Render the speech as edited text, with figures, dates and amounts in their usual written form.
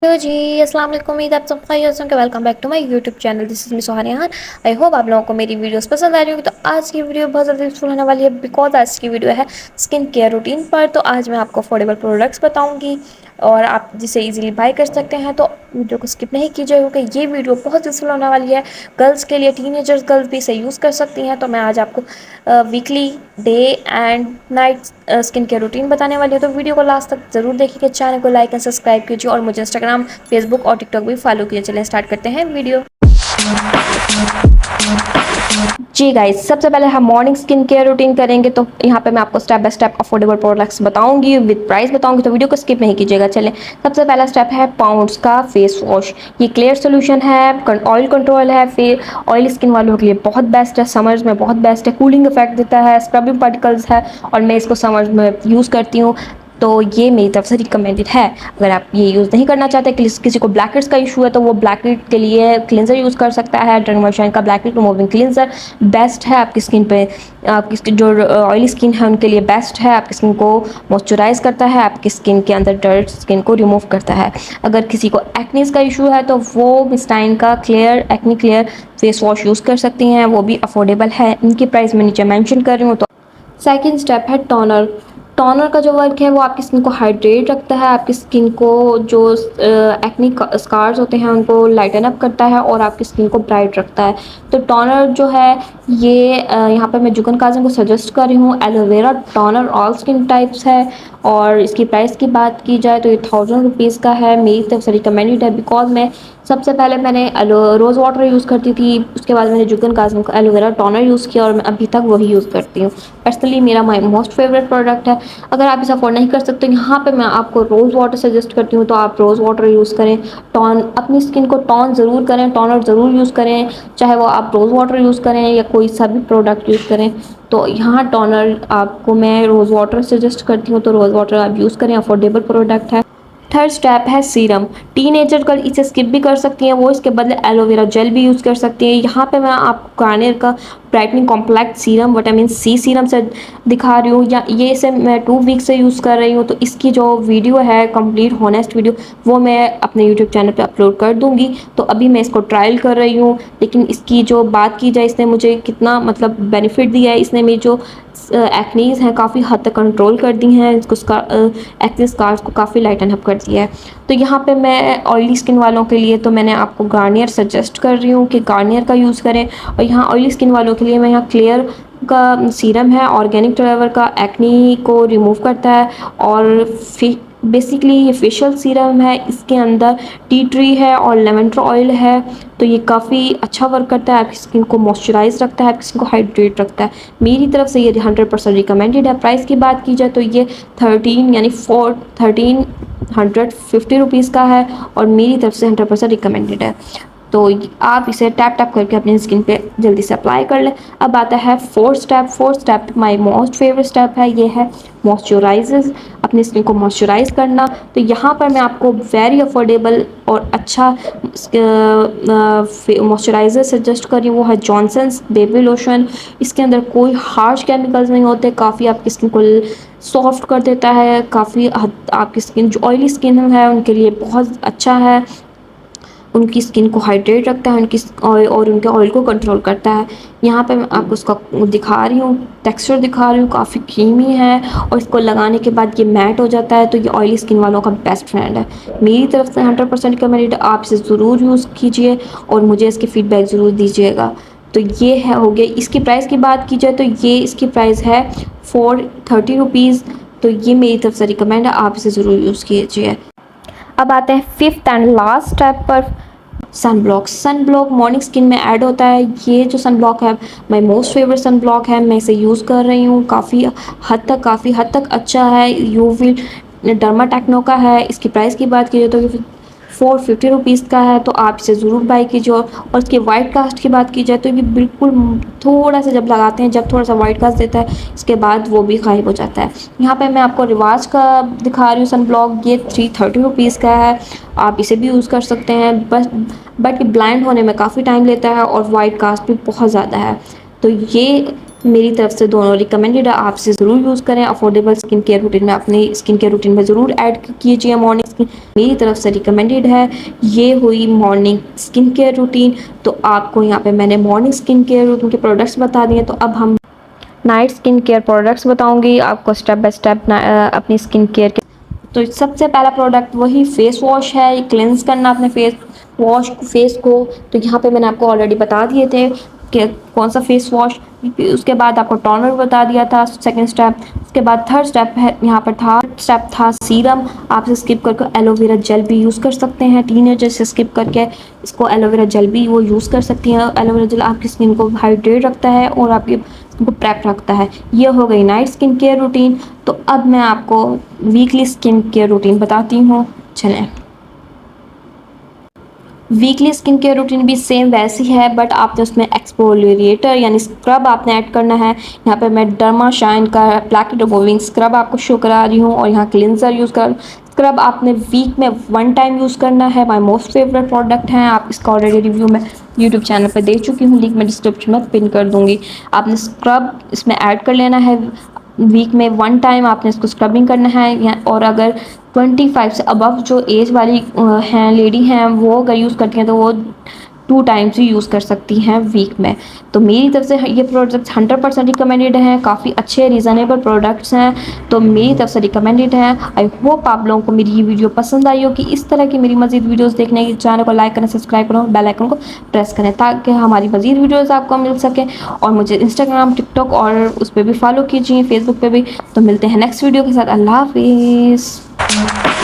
तो जी अस्सलाम वालेकुम। उम्मीद आप सब खैरियत से होंगे। Welcome back to my YouTube channel. This is me Sohania. I hope आप लोगों को मेरी वीडियोस पसंद आ रही होगी। तो आज की वीडियो बहुत ज़्यादा यूजफुल होने वाली है बिकॉज आज की वीडियो है स्किन केयर रूटीन पर। तो आज मैं आपको अफोर्डेबल प्रोडक्ट्स बताऊंगी और आप जिसे इजीली बाय कर सकते हैं। तो वीडियो को स्किप नहीं कीजिएगा क्योंकि ये वीडियो बहुत यूजफुल होने वाली है गर्ल्स के लिए। टीनेजर्स गर्ल्स भी इसे यूज़ कर सकती हैं। तो मैं आज आपको weekly day and night skin care routine बताने वाली हूँ। तो वीडियो को लास्ट तक जरूर देखिए। चैनल को लाइक एंड सब्सक्राइब कीजिए और मुझे इंस्टाग्राम, फेसबुक और टिकटॉक भी फॉलो कीजिए। चलिए स्टार्ट करते हैं वीडियो। जी गाइस, सबसे पहले हम मॉर्निंग स्किन केयर रूटीन करेंगे। तो यहाँ पे मैं आपको step by step affordable products बताऊंगी, विद प्राइस बताऊंगी। तो वीडियो को स्किप नहीं कीजिएगा। चलें, सबसे पहला स्टेप है पाउंड्स का फेस वॉश। ये क्लियर सोल्यूशन है, ऑयल कंट्रोल है, फिर ऑयली स्किन वालों के लिए बहुत बेस्ट है, समर्स में बहुत बेस्ट है, कूलिंग इफेक्ट देता है, स्क्रबिंग पार्टिकल्स है और मैं इसको समर्स में यूज़ करती हूँ। तो ये मेरी तरफ से रिकमेंडेड है। अगर आप ये यूज़ नहीं करना चाहते, किसी को ब्लैकहेड्स का इशू है, तो वो ब्लैकहेड के लिए क्लिनजर यूज़ कर सकता है। डर्माशाइन का ब्लैकहेड रिमूविंग क्लिनजर बेस्ट है आपकी स्किन पे। आपकी स्किन जो ऑयली स्किन है उनके लिए बेस्ट है। आपकी स्किन को मॉइस्चराइज करता है, आपकी स्किन के अंदर डर्ट स्किन को रिमूव करता है। अगर किसी को एक्नीज का इशू है तो वो मिस्टाइन का clear acne clear face wash use कर सकती हैं। वो भी अफोर्डेबल है। इनकी प्राइस मैं नीचे मेंशन कर रही हूँ। तो सेकेंड स्टेप है टोनर। टोनर का जो वर्क है वो आपकी स्किन को हाइड्रेट रखता है, आपकी स्किन को जो एक्नी स्कार्स होते हैं उनको लाइटन अप करता है और आपकी स्किन को ब्राइट रखता है। तो टोनर जो है ये यहाँ पर मैं जुगन काजम को सजेस्ट कर रही हूँ। Aloe vera toner all skin types है और इसकी प्राइस की बात की जाए तो ये 1000 रुपीज़ का है। मेरी तरफ से रिकमेंडेड है बिकॉज मैं सबसे पहले मैंने रोज़ वाटर यूज़ करती थी, उसके बाद मैंने जुगन काजम का एलोवेरा टोनर यूज़ किया और मैं अभी तक वही यूज़ करती हूँ। पर्सनली मेरा माई मोस्ट फेवरेट प्रोडक्ट है। अगर आप इसे अफोर्ड नहीं कर सकते, यहाँ पे मैं आपको रोज़ वाटर सजेस्ट करती हूँ। तो आप रोज़ वाटर यूज़ करें। टॉन अपनी स्किन को टॉन ज़रूर करें, टॉनर ज़रूर यूज़ करें, चाहे वो आप रोज़ वाटर यूज़ करें या कोई सा भी प्रोडक्ट यूज़ करें। तो यहाँ टॉनर आपको मैं रोज़ वाटर सजेस्ट करती हूँ। तो रोज़ वाटर आप यूज़ करें, अफोर्डेबल प्रोडक्ट है। थर्ड स्टेप है सीरम। टीनेजर गर्ल इसे स्किप भी कर सकती हैं, वो इसके बदले एलोवेरा जेल भी यूज़ कर सकती हैं। यहाँ पे मैं आपको गार्नियर का brightening compact serum vitamin C serum से दिखा रही हूँ। या ये इसे मैं 2 वीक से यूज़ कर रही हूँ। तो इसकी जो वीडियो है कंप्लीट हॉनेस्ट वीडियो वो मैं अपने यूट्यूब चैनल पे अपलोड कर दूँगी। तो अभी मैं इसको ट्रायल कर रही हूँ, लेकिन इसकी जो बात की जाए इसने मुझे कितना मतलब बेनिफिट दिया है। इसने मेरी जो एक्नीज़ हैं काफ़ी हद तक कंट्रोल कर दी हैं, इसको एक्ने स्कार्स को काफ़ी लाइटन अप कर दिया है। तो यहाँ पे मैं ऑयली स्किन वालों के लिए तो मैंने आपको गार्नियर सजेस्ट कर रही हूँ कि गार्नियर का यूज़ करें। और यहाँ ऑयली स्किन वालों के लिए मैं यहाँ क्लियर का सीरम है, ऑर्गेनिक फ्लेवर का, एक्नी को रिमूव करता है और बेसिकली ये फेशियल सीरम है। इसके अंदर टी ट्री है और लेवेंडर ऑयल है। तो ये काफ़ी अच्छा वर्क करता है, आपकी स्किन को मॉइस्चराइज रखता है, आपकी स्किन को हाइड्रेट रखता है। मेरी तरफ से ये 100% रिकमेंडेड है। प्राइस की बात की जाए तो ये 1350 रुपीज़ का है और मेरी तरफ से 100% रिकमेंडेड है। तो आप इसे टैप टैप करके अपनी स्किन पे जल्दी से अप्लाई कर लें। अब आता है fourth step. Fourth step my most favourite step है, ये है मॉइस्चराइज़र्स, अपनी स्किन को मॉइस्चराइज़ करना। तो यहाँ पर मैं आपको वेरी अफोर्डेबल और अच्छा मॉइस्चराइज़र सजेस्ट कर रही हूँ। वो है जॉनसन्स बेबी लोशन। इसके अंदर कोई हार्श केमिकल्स नहीं होते, काफ़ी आपकी स्किन को सॉफ्ट कर देता है, काफ़ी आपकी स्किन जो ऑयली स्किन है उनके लिए बहुत अच्छा है। उनकी स्किन को हाइड्रेट रखता है, और उनके ऑयल को कंट्रोल करता है। यहाँ पे मैं आपको उसका दिखा रही हूँ, टेक्सचर दिखा रही हूँ, काफ़ी क्रीमी है और इसको लगाने के बाद ये मैट हो जाता है। तो ये ऑयली स्किन वालों का बेस्ट फ्रेंड है। मेरी तरफ से 100% रिकमेंडेड। आप इसे ज़रूर यूज़ कीजिए और मुझे इसकी फ़ीडबैक ज़रूर दीजिएगा। तो ये है हो गया। इसकी प्राइस की बात की जाए तो ये इसकी प्राइस है 430 रुपीज़। तो ये मेरी तरफ से रिकमेंड है, आप इसे ज़रूर यूज़ कीजिए। अब आते हैं फिफ्थ एंड लास्ट स्टेप पर, sun block. Sun block morning skin में ऐड होता है। ये जो सन ब्लॉक है my most favourite sun block है। मैं इसे यूज़ कर रही हूँ, काफ़ी हद तक अच्छा है। यूवी डर्मा टेक्नो का है। इसकी प्राइस की बात की जाए तो 450 रुपीज़ का है। तो आप इसे ज़रूर बाय कीजिए। और इसके वाइट कास्ट की बात की जाए तो ये बिल्कुल थोड़ा सा जब लगाते हैं, जब थोड़ा सा वाइट कास्ट देता है, इसके बाद वो भी गायब हो जाता है। यहाँ पे मैं आपको रिवाज का दिखा रही हूँ सन ब्लॉक। ये 330 रुपीज़ का है। आप इसे भी यूज़ कर सकते हैं, बट ब्लाइंड होने में काफ़ी टाइम लेता है और वाइट कास्ट भी बहुत ज़्यादा है। तो ये मेरी तरफ से दोनों रिकमेंडेड है, आपसे ज़रूर यूज़ करें। अफोर्डेबल स्किन केयर रूटीन में अपनी स्किन केयर रूटीन में ज़रूर ऐड कीजिए मॉर्निंग स्किन, मेरी तरफ से रिकमेंडेड है। ये हुई मॉर्निंग स्किन केयर रूटीन। तो आपको यहाँ पे मैंने मॉर्निंग स्किन केयर रूटीन के प्रोडक्ट्स बता दिए, तो अब हम नाइट स्किन केयर प्रोडक्ट्स बताऊंगी आपको स्टेप बाय स्टेप अपनी स्किन केयर के। तो सबसे पहला प्रोडक्ट वही फेस वॉश है, क्लेंस करना अपने फेस को। तो यहाँ पे मैंने आपको ऑलरेडी बता दिए थे कि कौन सा फेस वॉश। उसके बाद आपको टोनर बता दिया था सेकंड स्टेप। उसके बाद थर्ड स्टेप है, यहाँ पर था सीरम। आप स्किप करके एलोवेरा जेल भी यूज़ कर सकते हैं। टीनेजर से स्किप करके इसको एलोवेरा जेल भी वो यूज़ कर सकती हैं। एलोवेरा जेल आपकी स्किन को हाइड्रेट रखता है और आपकी स्किन को प्रेप रखता है। ये हो गई नाइट स्किन केयर रूटीन। तो अब मैं आपको वीकली स्किन केयर रूटीन बताती हूँ। चलें, वीकली स्किन केयर रूटीन भी सेम वैसी है, बट आपने उसमें एक्सफोलिएटर यानी स्क्रब आपने ऐड करना है। यहाँ पे मैं डर्मा शाइन का प्लाकेट रिमूविंग स्क्रब आपको शो करा रही हूँ और यहाँ क्लिनजर यूज़ कर। स्क्रब आपने वीक में 1 टाइम यूज़ करना है। माय मोस्ट फेवरेट प्रोडक्ट है, आप इसका ऑलरेडी रिव्यू मैं यूट्यूब चैनल पर दे चुकी हूँ, लिंक मैं डिस्क्रिप्शन में पिन कर दूँगी। आपने स्क्रब इसमें ऐड कर लेना है। वीक में 1 टाइम आपने इसको स्क्रबिंग करना है। और अगर 25 से अबव जो एज वाली हैं लेडी हैं, वो अगर यूज़ करती हैं तो वो 2 टाइम्स ही यूज़ कर सकती हैं वीक में। तो मेरी तरफ से ये प्रोडक्ट्स 100% रिकमेंडेड हैं, काफ़ी अच्छे रीज़नेबल प्रोडक्ट्स हैं, तो मेरी तरफ से रिकमेंडेड हैं। आई होप आप लोगों को मेरी ये वीडियो पसंद आई होगी। इस तरह की मेरी मज़ीद वीडियोस देखने के चैनल को लाइक करें, सब्सक्राइब करें, बेल आइकन को प्रेस करें ताकि हमारी मज़ीद वीडियोज़ आपको मिल सकें। और मुझे इंस्टाग्राम, टिकटॉक और उस पर भी फॉलो कीजिए, फेसबुक पर भी। तो मिलते हैं नेक्स्ट वीडियो के साथ। अल्लाह हाफिज़।